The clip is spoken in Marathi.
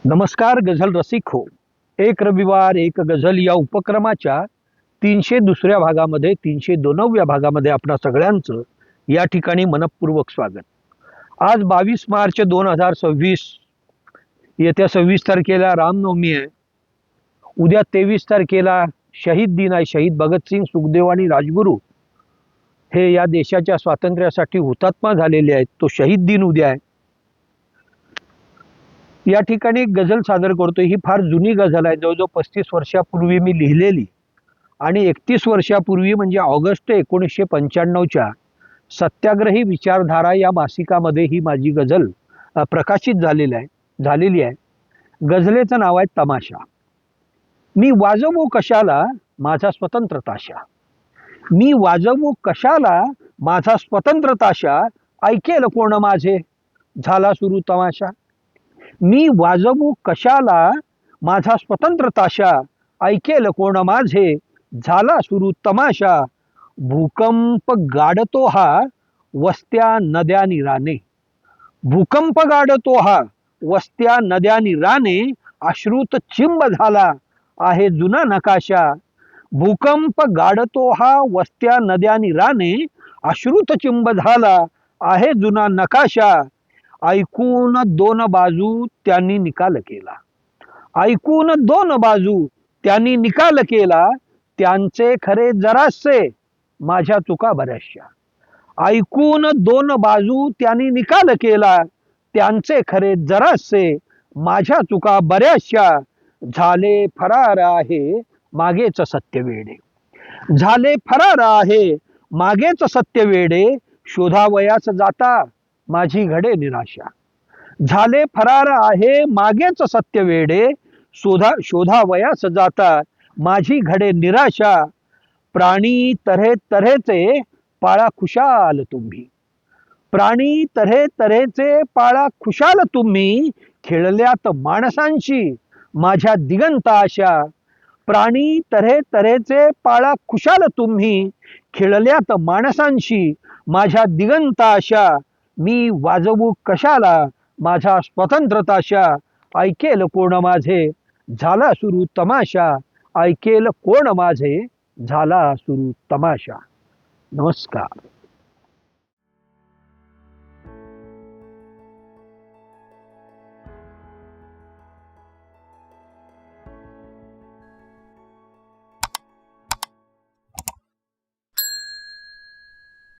नमस्कार गझल रसिक हो. एक रविवार एक गझल या उपक्रमाच्या 302व्या भागामध्ये 302व्या भागामध्ये आपणा सगळ्यांचं या ठिकाणी मनपूर्वक स्वागत. आज 22 मार्च 2026. येत्या 26 तारखेला रामनवमी आहे. उद्या 23 तारखेला शहीद दिन आहे. शहीद भगतसिंग, सुखदेव आणि राजगुरू हे या देशाच्या स्वातंत्र्यासाठी हुतात्मा झालेले आहेत. तो शहीद दिन उद्या आहे. या ठिकाणी एक गझल सादर करतो. ही फार जुनी गझल आहे. जवळजवळ 35 वर्षापूर्वी मी लिहिलेली आणि 31 वर्षापूर्वी म्हणजे ऑगस्ट 1995च्या सत्याग्रही विचारधारा या मासिकामध्ये ही माझी गझल प्रकाशित झालेली आहे. गझलेचं नाव आहे तमाशा. मी वाजवू कशाला माझा स्वतंत्र ताशा. मी वाजवू कशाला माझा स्वतंत्र ताशा. ऐकेल कोण माझे झाला सुरू तमाशा. मी वाजवू कशाला माझा स्वतंत्र ताशा. ऐकेल कोण माझे झाला सुरू तमाशा. भूकंप गाडतो हा वस्त्या नद्या निराने. भूकंप गाडतो हा वस्त्या नद्या निराने. अश्रुत चिंब झाला आहे जुना नकाशा. भूकंप गाडतो हा वस्त्या नद्या निराने. अश्रुत चिंब झाला आहे जुना नकाशा. ऐकून दोन बाजू त्यांनी निकाल केला. ऐकून दोन बाजू त्यांनी निकाल केला. त्यांचे खरे जरासे माझ्या चुका बऱ्याचशा. ऐकून दोन बाजू त्यांनी निकाल केला. त्यांचे खरे जरासे माझ्या चुका बऱ्याचशा. झाले फरार आहे मागेच सत्य वेडे. झाले फरार आहे मागेच सत्य वेडे. शोधावयास जाता माझी घडे निराशा. झाले फरार आहे मागेच सत्य वेडे. शोधावयास जाता माझी घडे निराशा. प्राणी तऱ्हे तऱ्हेचे पाळा खुशाल तुम्ही. प्राणी तऱ्हे तऱ्हेचे पाळा खुशाल तुम्ही. खेळल्यात माणसांशी माझ्या दिगंत आशा. प्राणी तऱ्हे तऱ्हेचे पाळा खुशाल तुम्ही. खेळल्यात माणसांशी माझ्या दिगंत आशा. मी वाजवू कशाला माझा स्वतंत्र ताशा. ऐकेल कोण माझे झाला सुरू तमाशा. ऐकेल कोण माझे झाला सुरू तमाशा. नमस्कार.